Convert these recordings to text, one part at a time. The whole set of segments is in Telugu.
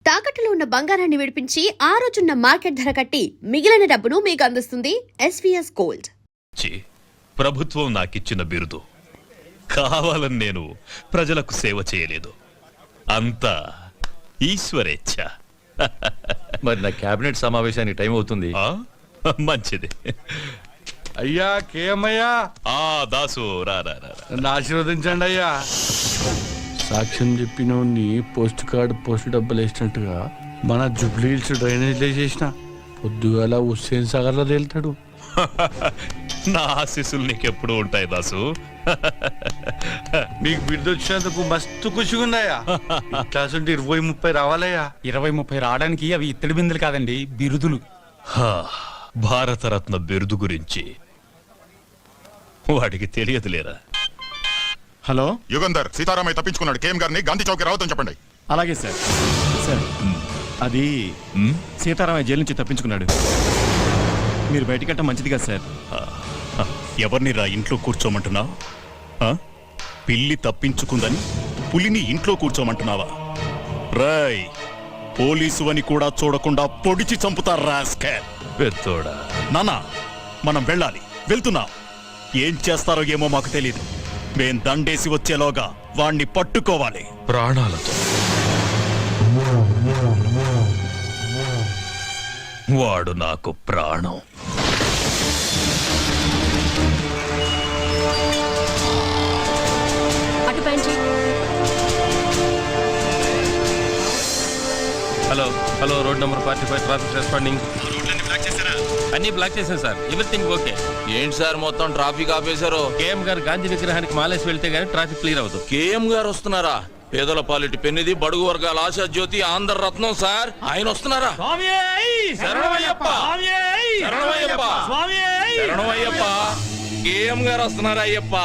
తాకట్టులో ఉన్న బంగారాన్ని విడిపించి ఆ రోజున్న మార్కెట్ ధర కట్టి మిగిలిన డబ్బును మీకు అందిస్తుంది ఎస్వీఎస్ గోల్డ్. ప్రభుత్వం నాకిచ్చిన బిరుదు. కావాలని నేను ప్రజలకు సేవ చేయలేదు, అంతా ఈశ్వరేచ్ఛ. మరి నా కేబినెట్ సమావేశానికి టైం అవుతుంది. మంచిది. అయ్యా కేమయ్యా. దాసు రా నన్ను ఆశీర్వదించండి అయ్యా. సాక్ష్యం చెప్పిన పోస్ట్ కార్డు పోస్ట్ డబ్బులు వేసినట్టుగా మన జూబ్లీ హిల్స్ డ్రైనేజ్ వేసేసిన పొద్దుగాల హుస్సేన్ సాగర్ లో తేలుతాడు. నా ఆశీస్సులు నీకెప్పుడు ఉంటాయి దాసు. మీకు బిడ్డ వచ్చినందుకు మస్తు ఖుషిగా ఉందయ్యా. క్లాస్ ఉంటే 20-30 రావాలయ్యా. 20-30 రావడానికి అవి ఇత్తడి బిందులు కాదండి, బిరుదులు. భారతరత్న బిరుదు గురించి వాడికి తెలియదులేరా. హలో యుగంధర్, సీతారామయ్య తప్పించుకున్నాడు. కేఎం గారిని గాంధీ చౌక్ రావద్దని చెప్పండి. అలాగే సార్. సార్ అది సీతారామయ్య జైలు నుంచి తప్పించుకున్నాడు. మీరు బయటకెళ్ళటం మంచిది కదా సార్. ఎవరిని రా ఇంట్లో కూర్చోమంటున్నావు? పిల్లి తప్పించుకుందని పులిని ఇంట్లో కూర్చోమంటున్నావా? రాయ్, పోలీసు అని కూడా చూడకుండా పొడిచి చంపుతారు రాస్కెల్. పెద్దోడా, నానా మనం వెళ్ళాలి, వెళ్తున్నాం. ఏం చేస్తారో ఏమో మాకు తెలీదు. మేం దండేసి వచ్చేలోగా వాణ్ణి పట్టుకోవాలి ప్రాణాలతో. వాడు నాకు ప్రాణం. Hello road number 45 traffic responding. అన్ని బ్లాక్ చేశాను సార్. Everything okay. ఏంటి సార్ మొత్తం ట్రాఫిక్ ఆపేశారు? కేఎం గారు గాంధీ విగ్రహానికి మాలేసి వెళ్తే గానీ ట్రాఫిక్ క్లియర్ అవుతుంది. కేఎం గారు వస్తున్నారా? పేదల పాలిటి పెన్నిది, బడుగు వర్గాల ఆశా జ్యోతి, ఆంధ్ర రత్నం సార్. ఆయన వస్తున్నారా? శరణమయ్యప్ప, శరణమయ్యప్ప, శరణమయ్యప్ప. కేఎం గారు వస్తున్నారా అయ్యప్ప?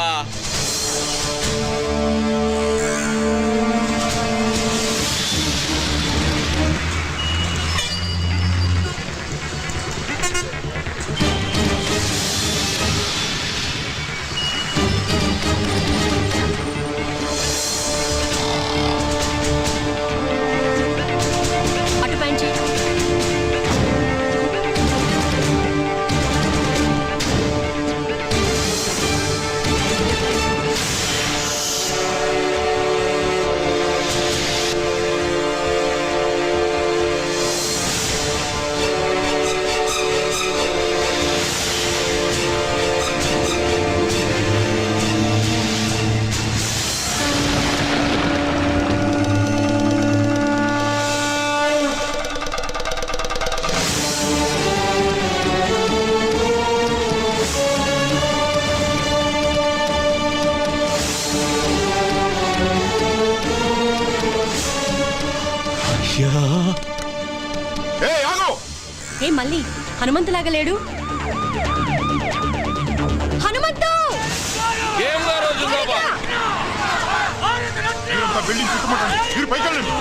ఏ మళ్ళీ హనుమంతులాగా లేడు? హనుమంతు! బిల్డింగ్ చుట్టుముట్టండి, మీరు పైకి వెళ్ళండి.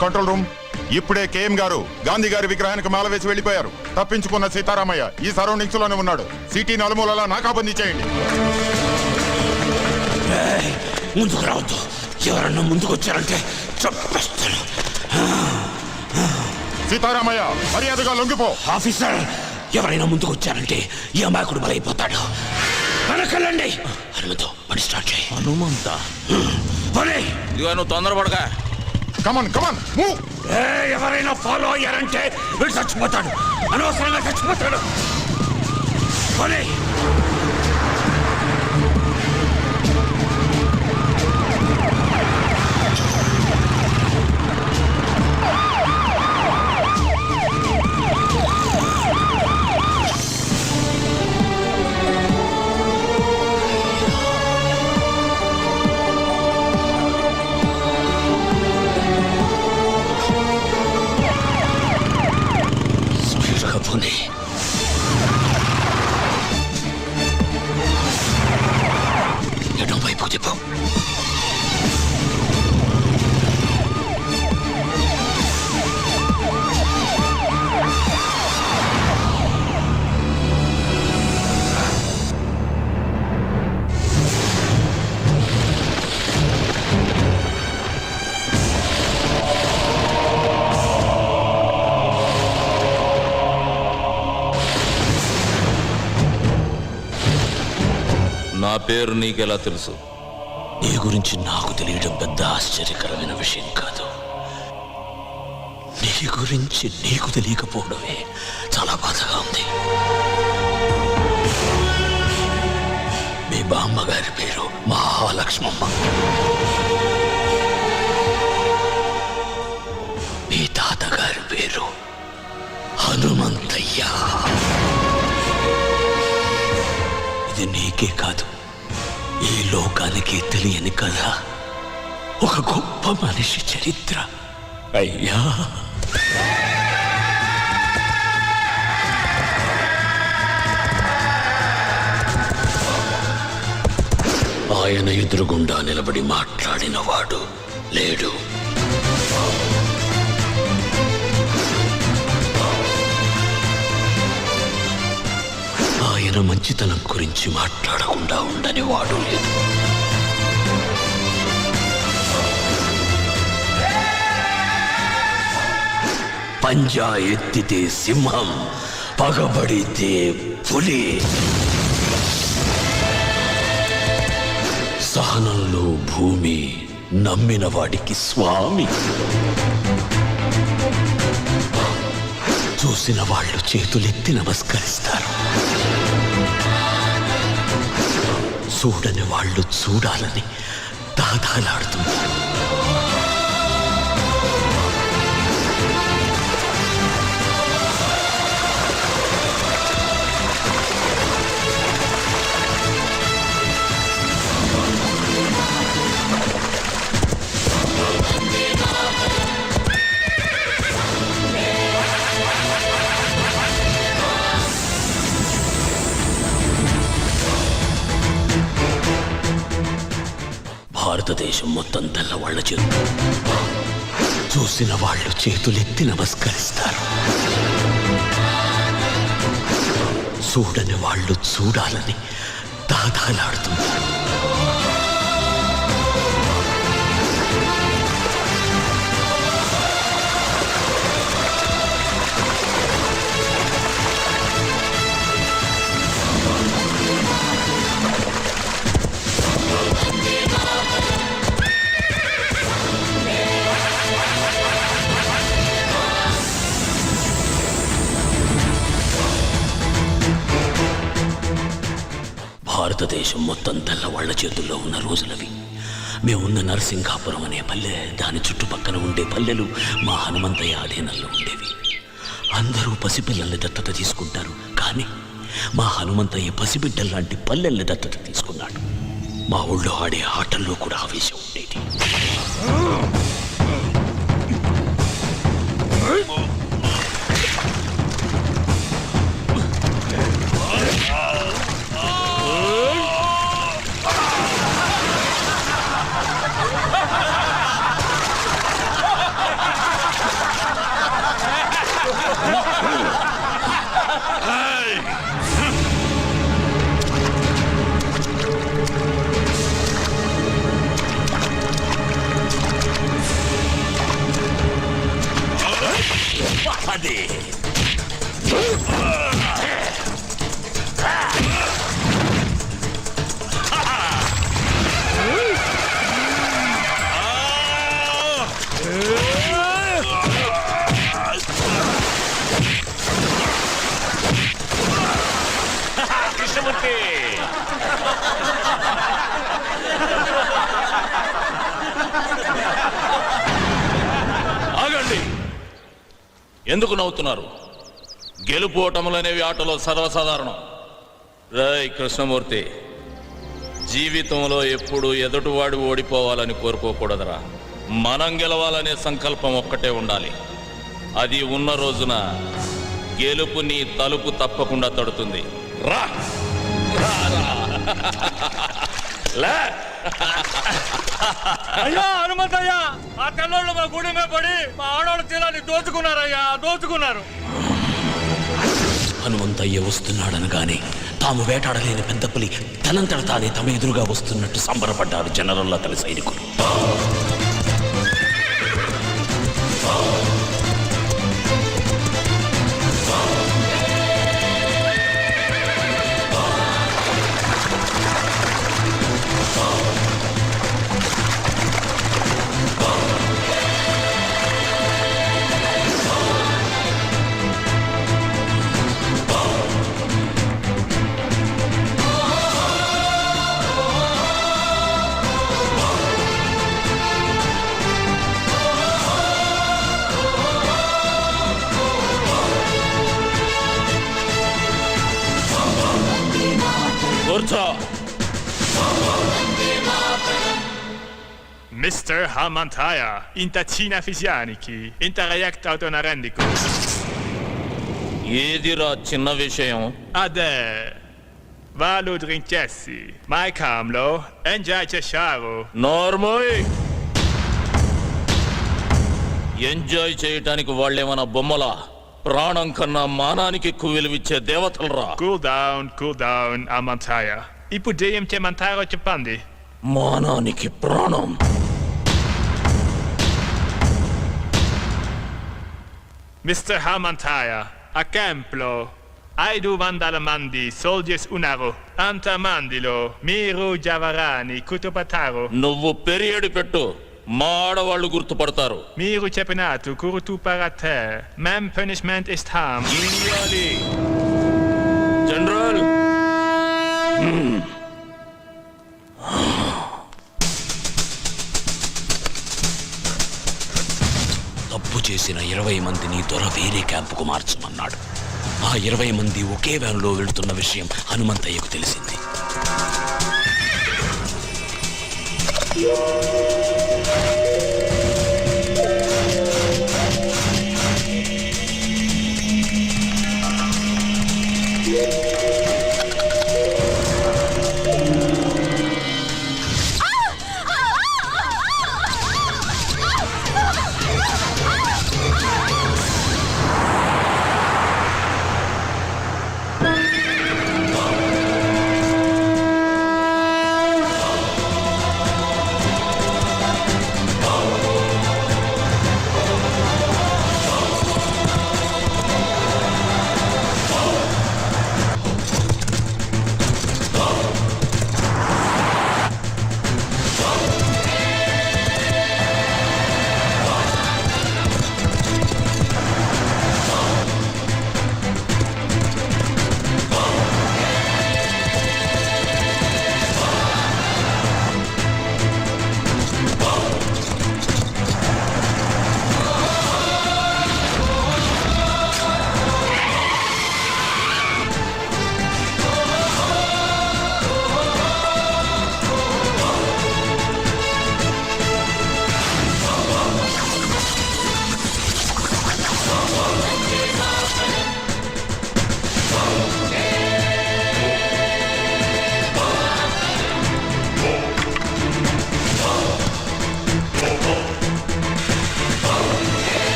Control room. ఇప్పుడే కేఎం గారు గాంధీ గారి విగ్రహానికి మాల వేసి వెళ్ళిపోయారు. తప్పించుకున్న సీతారామయ్య ఈ సరౌండింగ్స్ లోనే ఉన్నాడు. సిటీ నలుమూలలా నాకాబందీ చేయండి. ముందుకు రావద్దు. ఎవరన్నా ముందుకు వచ్చారంటే చంపేస్తాను. సీతారామయ్య, మర్యాదగా లొంగిపో. ఆఫీసర్, ఎవరైనా ముందుకు వచ్చారంటే ఈ అమాయకుడు బలైపోతాడు. వెనకెళ్ళండి. హనుమంతు పని స్టార్ట్ చేయి. హనుమంత ఇదిగో నువ్వు తొందరపడగా. Come on come on move. ఎవరైనా ఫాలో అయ్యారంటే వీడు చచ్చిపోతాడు, అనవసరంగా చచ్చిపోతాడు. పోనీ. స్పీడ్గా పోనీ. ఎడం వైపు తిప్పు. నా పేరు నీకెలా తెలుసు? నీ గురించి నాకు తెలియడం పెద్ద ఆశ్చర్యకరమైన విషయం కాదు. నీ గురించి నీకు తెలియకపోవడమే చాలా బాధగా ఉంది. మీ బామ్మగారి పేరు మహాలక్ష్మమ్మ. మీ తాతగారి పేరు హనుమంతయ్య. ఇది నీకే కాదు, ఈ లోకానికి తెలియని కథ. ఒక గొప్ప మనిషి చరిత్ర. అయ్యా, ఆయన ఎదురుగుండా నిలబడి మాట్లాడిన వాడు లేడు. ఆయన మంచితనం గురించి మాట్లాడకుండా ఉండని వాడు లేదు. పంజా ఎత్తితే సింహం, పగబడితే పులి. సహనంలో భూమి, నమ్మిన వాడికి స్వామి. చూసిన వాళ్ళు చేతులెత్తి నమస్కరిస్తారు, చూడని వాళ్ళు చూడాలని దాదాలాడుతున్నారు. భారతదేశం మొత్తం తెల్లవాళ్ల చేతులు, చూసిన వాళ్ళు చేతులెత్తి నమస్కరిస్తారు, చూడని వాళ్ళు చూడాలని దాదాలాడుతున్నారు. భారతదేశం మొత్తం తెల్లవాళ్ల చేతుల్లో ఉన్న రోజులవి. మేమున్న నరసింగాపురం అనే పల్లె, దాని చుట్టుపక్కల ఉండే పల్లెలు మా హనుమంతయ్య ఆధీనంలో ఉండేవి. అందరూ పసిపిల్లల్ని దత్తత తీసుకుంటారు, కానీ మా హనుమంతయ్య పసిబిడ్డల్లాంటి పల్లెల్ని దత్తత తీసుకున్నాడు. మా ఊళ్ళో ఆడే ఆటల్లో కూడా ఆవేశం ఉండేది. ఎందుకు నవ్వుతున్నారు? గెలుపు ఓటములనేవి ఆటలో సర్వసాధారణం. రాయ్ కృష్ణమూర్తి, జీవితంలో ఎప్పుడు ఎదుటివాడు ఓడిపోవాలని కోరుకోకూడదురా. మనం గెలవాలనే సంకల్పం ఒక్కటే ఉండాలి. అది ఉన్న రోజున గెలుపు నీ తలుపు తప్పకుండా తడుతుంది. రా రా, రా. లే. అయ్యా హనుమంతయ్యా, ఆ తెల్లోళ్ళు మా గుడి మీద పడి మా ఆడవాళ్ళ తీరాన్ని దోచుకున్నారయ్యా, దోచుకున్నారు. హనుమంతయ్య వస్తున్నాడనగానే తాము వేటాడలేని పెద్ద పులి తనంతట తానే తమ ఎదురుగా వస్తున్నట్టు సంబరపడ్డారు జనరల్ అతని సైనికులు. కూర్చో. Mr. Hamantaya, intacina fisianiki, interrect autonarendico. ఏదిరా చిన్న విషయం? Ade, valu drinkessi, mai camlo, enjai cesciaro. నోర్మోయ్. ఎంజాయ్ చేయటానికి వాళ్ళేమన్నా బొమ్మలా? ప్రాణం కన్నా మానానికి ఎక్కువ విలువిచ్చే దేవతలరా. Cool down, Hamantaya. Ipudeum te mantaro cepandi. మానానికి ప్రాణం. Mr. Hamantaya, a templo. Aidu vandalamandi, soldiers unaro, antamandilo, miru javarani, kutupataro. నువ్వు పెరియడి పెట్టు, మా ఆడవాళ్ళు గుర్తుపడతారు. Miru cepinatu, kurutu parate. Mem punishment is harm. ఇయ్యాలి. జనరల్, తప్పు చేసిన 20 మందిని దొర వేరే క్యాంపుకు మార్చమన్నాడు. ఆ 20 మంది ఒకే వ్యాన్లో వెళ్తున్న విషయం హనుమంతయ్యకు తెలిసింది.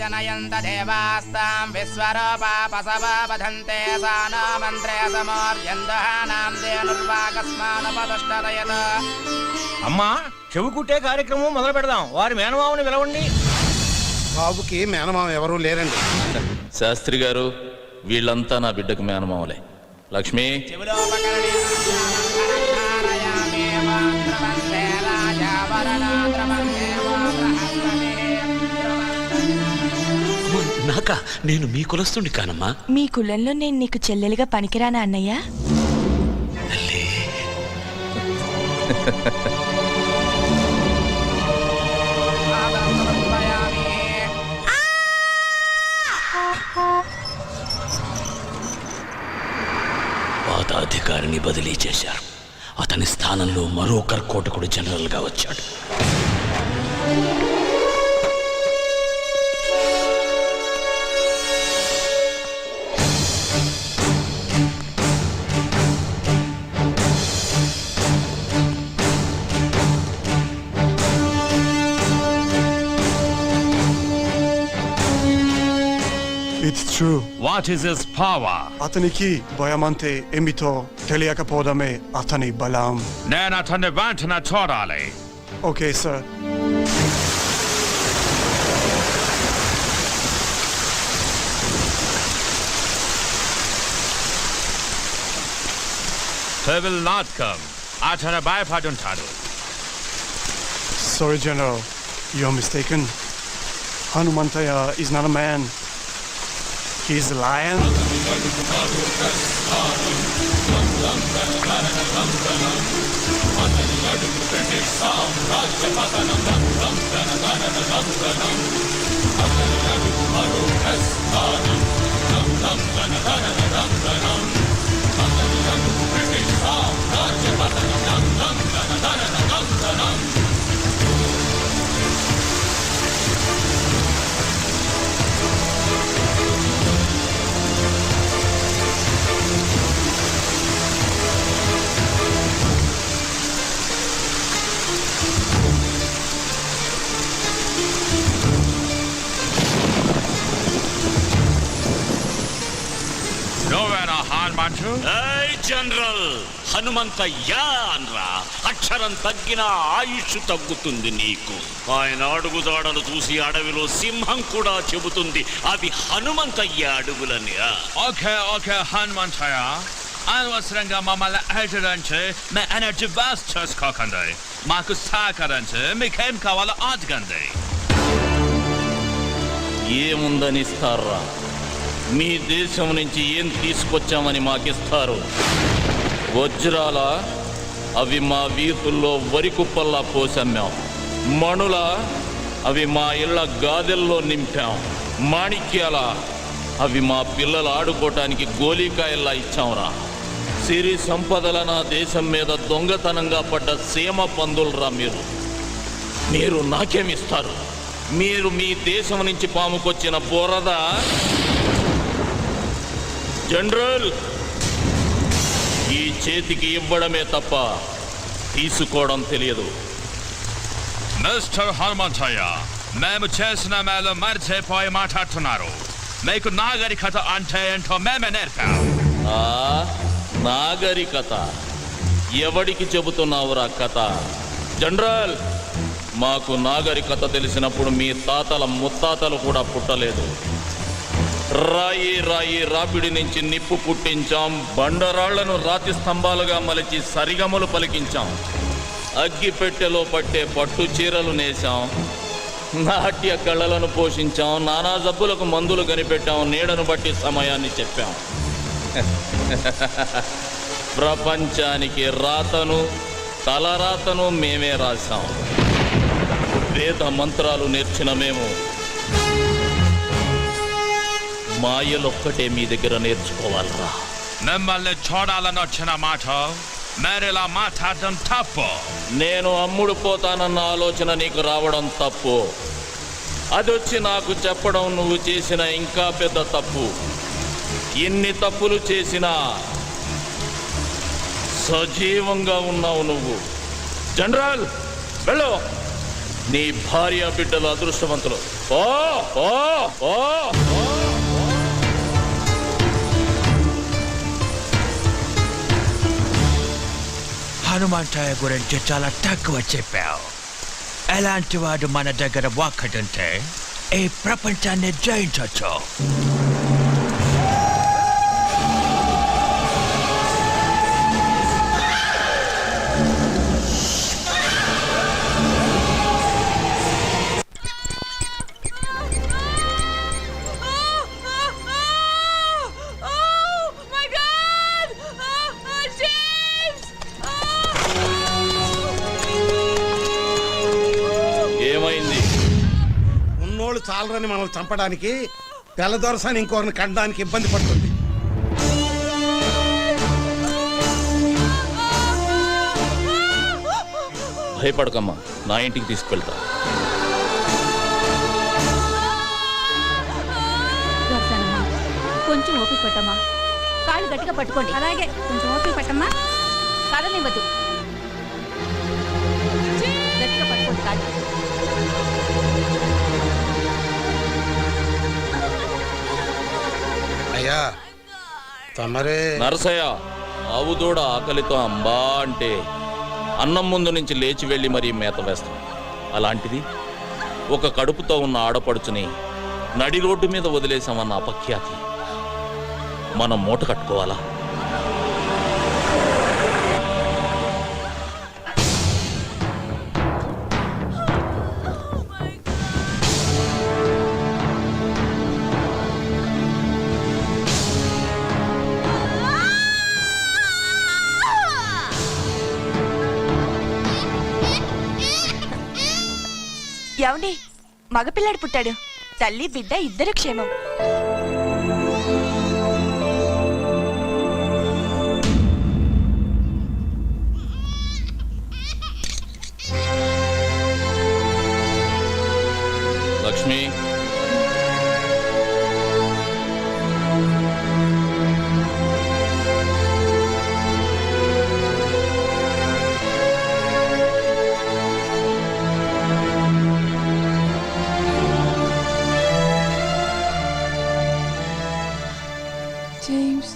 जनयन्त देवास्तां विश्वरूपापसवबधन्ते सानो मन्त्रे समोर्यन्दहानां धेनुर्वाकस्मानुपदुष्टरयत् అమ్మా చెవి కుట్టే కార్యక్రమం మొదలు పెడదాం. వారి మేనమామని పిలవండి. బాబుకి మేనమామ ఎవరూ లేరండి. శాస్త్రి గారు, వీళ్ళంతా నా బిడ్డకు మేనమామలే. లక్ష్మి, నాకా? నేను మీ కులస్తుని కానమ్మా. మీ కులంలో నేను నీకు చెల్లెలుగా పనికిరానా అన్నయ్య? తల్లి, పాత అధికారిని బదిలీ చేశారు. అతని స్థానంలో మరో కర్కోటకుడు జనరల్గా వచ్చాడు. It's true. What is his power? అతనికి భయమంతే ఏమిటో తెలియకపోవడమే అతని బలం. నేను అతన్ని వెంటనే చూడాలి. Okay sir. He will not come. అతను భయపడుంటాడు. Sorry, General. You're mistaken. Hanumantaya is not a man. He's a lion. నువ్వేనా హనుమంతు? ఏయ్ జనరల్, హనుమంతయ్యా అనరా. అక్షరం తగ్గిన ఆయుష్ తగ్గుతుంది నీకు. ఆయన అడుగుదాడలు చూసి అడవిలో సింహం కూడా చెబుతుంది అవి హనుమంతయ్య అడుగులని. ఓకే ఓకే హనుమంతయ్య, అనవసరంగా మమ్మల్ని హెచ్చరించి మీ ఎనర్జీ వేస్ట్ చేసుకోకండి. మాకు సహకరించి మీకేం కావాలో అడగండి. ఏముందనిస్తారా? మీ దేశం నుంచి ఏం తీసుకొచ్చామని మాకిస్తారు? వజ్రాల? అవి మా వీధుల్లో వరి కుప్పల్లా పోసమ్మాం. మణుల? అవి మా ఇళ్ల గాదెల్లో నింపాం. మాణిక్యాల? అవి మా పిల్లలు ఆడుకోవటానికి గోలీకాయల్లా ఇచ్చాంరా. సిరి సంపదల నా దేశం మీద దొంగతనంగా పడ్డ సీమ పందులరా మీరు. మీరు నాకేమిస్తారు? మీరు మీ దేశం నుంచి పాముకొచ్చిన బురద. జనరల్, ఈ చేతికి ఇవ్వడమే తప్ప తీసుకోవడం తెలియదు. మిస్టర్ హనుమంతయ్య, మేము చేసిన మేలు మర్చిపోయి మాట్లాడుతున్నారు. మీకు నాగరికత అంటే ఏంటో మేమే నేర్పాం. నాగరికత? ఎవడికి చెబుతున్నావురా కథ? జనరల్, మాకు నాగరికత తెలిసినప్పుడు మీ తాతల ముత్తాతలు కూడా పుట్టలేదు. రాయి రాయి రాపిడి నుంచి నిప్పు పుట్టించాం. బండరాళ్లను రాతి స్తంభాలుగా మలిచి సరిగమలు పలికించాం. అగ్గి పెట్టెలో పట్టే పట్టు చీరలు నేసాం. నాట్య కళలను పోషించాం. నానా జబ్బులకు మందులు కనిపెట్టాం. నీడను బట్టి సమయాన్ని చెప్పాం. ప్రపంచానికి రాతను తలరాతను మేమే రాశాం. వేద మంత్రాలు నేర్చిన మేము మాయలొక్కటే మీ దగ్గర నేర్చుకోవాలరా. మిమ్మల్ని చూడాలని వచ్చిన మాట మేరేలా మాట్లాడడం తప్పు. నేను అమ్ముడు పోతానన్న ఆలోచన నీకు రావడం తప్పు. అదొచ్చి నాకు చెప్పడం నువ్వు చేసిన ఇంకా పెద్ద తప్పు. ఎన్ని తప్పులు చేసినా సజీవంగా ఉన్నావు నువ్వు. జనరల్, వెళ్ళు. నీ భార్య బిడ్డలు అదృష్టవంతులు. ఓ ఓ ఓ హనుమంతయ్య గురించి చాలా తక్కువ చెప్పావు. ఎలాంటి వాడు మన దగ్గర ఒక్కడుంటే ఈ ప్రపంచాన్ని జయించవచ్చు. ఏమైంది? ఉన్నోళ్ళు చాలరని మనం చంపడానికి తెల్లదొరసాని ఇంకోరిని కట్టడానికి ఇబ్బంది పడుతుంది. భయపడకమ్మా, నా ఇంటికి తీసుకువెళ్తా. కొంచెం ఓపిక పట్టమ్మా. కాళ్ళు గట్టిగా పట్టుకోండి. అలాగే కొంచెం ఓపిక పట్టమ్మా. కదనివ్వద్దు. గట్టిగా పట్టుకోండి కాళ్ళు. అయ్యా తమరే నరసయ్య, ఆవు దూడ ఆకలితో అంబా అంటే అన్నం ముందు నుంచి లేచి వెళ్ళి మరీ మేత వేస్తాం. అలాంటిది ఒక కడుపుతో ఉన్న ఆడపడుచుని నడి రోడ్డు మీద వదిలేసామన్న అపఖ్యాతి మనం మూట కట్టుకోవాలా? ఏమండి, మగపిల్లాడు పుట్టాడు. తల్లి బిడ్డ ఇద్దరు క్షేమం. Lakshmi, James.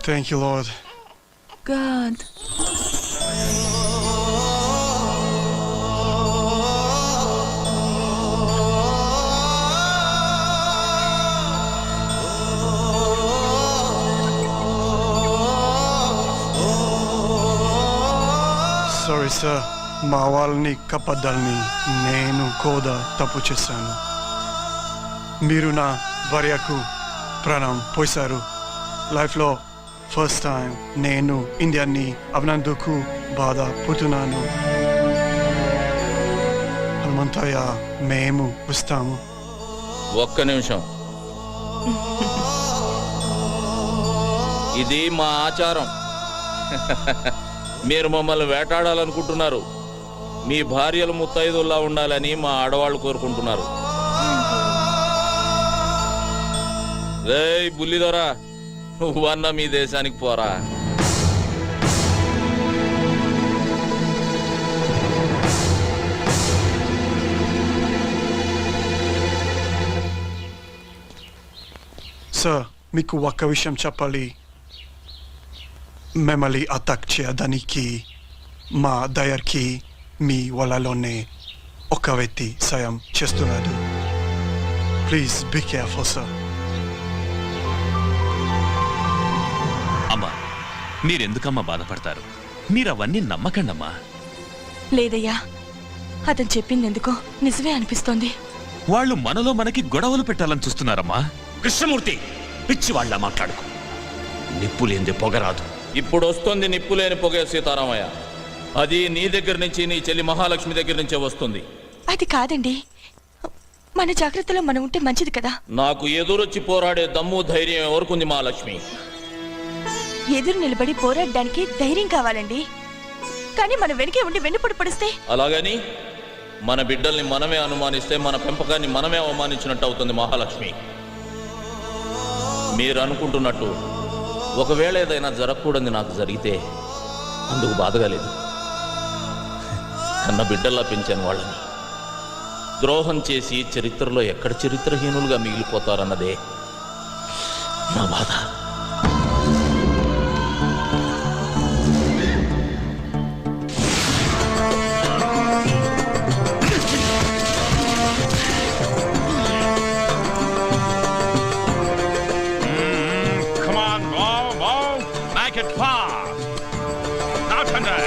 Thank you, Lord. God. Sorry, sir. మా వాళ్ళని కప్పద్దాలని నేను కూడా తప్పు చేశాను. మీరు నా భార్యకు ప్రాణం పోశారు. లైఫ్లో ఫస్ట్ టైం నేను ఇండియాని అభినందుకు బాధపడుతున్నాను. హనుమంతయ్య, మేము వస్తాము. ఒక్క నిమిషం. ఇది మా ఆచారం. మీరు మమ్మల్ని వేటాడాలనుకుంటున్నారు. మీ భార్యలు ముత్తైదుల్లా ఉండాలని మా ఆడవాళ్ళు కోరుకుంటున్నారు. రేయ్ బుల్లిదొరా, నువ్వన్నా మీ దేశానికి పోరా. సార్, మీకు ఒక్క విషయం చెప్పాలి. మిమ్మల్ని అటాక్ చేయడానికి మా దయర్కి మీ వాళ్ళలోనే ఒక వ్యక్తి సాయం చేస్తున్నాడు. Please be careful sir. అమ్మా, మీరెందుకమ్మా బాధపడతారు? మీరవన్నీ నమ్మకండమ్మా. లేదయ్యా, అతను చెప్పిందెందుకో నిజమే అనిపిస్తోంది. వాళ్ళు మనలో మనకి గొడవలు పెట్టాలని చూస్తున్నారమ్మా. కృష్ణమూర్తి, పిచ్చి వాళ్ళ మాట్లాడుకో. నిప్పు లేనిదే పొగరాదు. ఇప్పుడు వస్తుంది నిప్పులేని పొగే సీతారామయ్య. అది నీ దగ్గర నుంచి, నీ చెల్లి మహాలక్ష్మి దగ్గర నుంచే వస్తుంది. అది కాదండి, మన జాగ్రత్తలో మనం ఉంటే మంచిది కదా. నాకు ఎదురొచ్చి పోరాడే దమ్ము ధైర్యం ఎవరుకుంది మహాలక్ష్మి? ఎదురు నిలబడి పోరాడడానికి ధైర్యం కావాలండి. కానీ మన వెనకే ఉండి వెన్నుపొడి పడిస్తే? అలాగని మన బిడ్డల్ని మనమే అనుమానిస్తే మన పెంపకాన్ని మనమే అవమానించినట్టు అవుతుంది మహాలక్ష్మి. మీరు అనుకుంటున్నట్టు ఒకవేళ ఏదైనా జరగకూడదు నాకు జరిగితే అందుకు బాధగా లేదు. కన్న బిడ్డల్లా పెంచాను వాళ్ళని. ద్రోహం చేసి చరిత్రలో ఎక్కడ చరిత్రహీనులుగా మిగిలిపోతారన్నదే నా బాధ. Come on, move. Make it fast. Now, Tandai.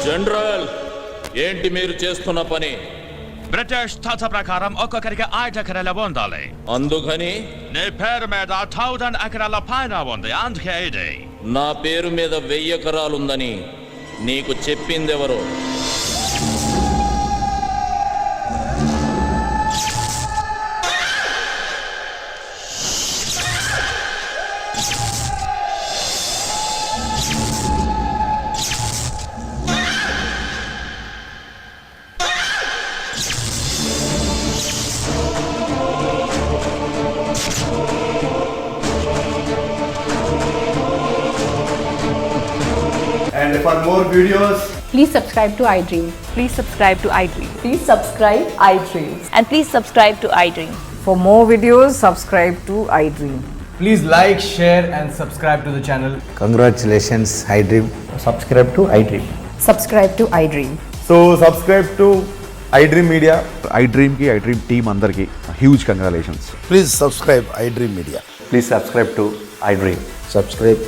General, ఏంటి మీరు చేస్తున్న పని? బ్రిటిష్ తాత ప్రకారం ఒక్కొక్కరికి 5 ఎకరాల ఉండాలి. అందుకని నీ పేరు మీద 1000 ఎకరాల పైన ఉంది, అందుకే ఇది. నా పేరు మీద 1000 ఎకరాలుందని నీకు చెప్పిందెవరు? And for more videos, Please subscribe to iDream. Please subscribe to iDream. Please subscribe iDream. And please subscribe to iDream. For more videos, subscribe to iDream. please like, share, and subscribe to the channel. Congratulations iDream. Subscribe to iDream. Subscribe to iDream. So subscribe to iDream Media. iDream కి iDream టీమ్ అందరికి huge congratulations. Please subscribe iDream media. Please subscribe to iDream. Subscribe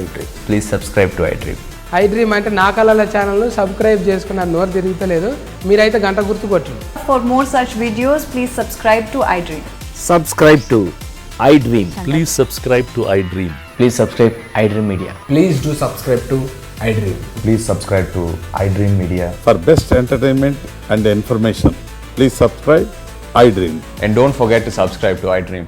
iDream. Please subscribe to iDream. iDream అంటే నా కళల ఛానల్ను సబ్స్క్రైబ్ చేసుకున్న నోరు తిరుగుతలేదు, మీరైతే గంట గుర్తు కొట్టండి. For more such videos, please subscribe to iDream. Subscribe to iDream. Please subscribe to iDream. Please subscribe iDream Media. Please do subscribe to iDream. Please subscribe to iDream media. For best entertainment and information please subscribe iDream. And don't forget to subscribe to iDream.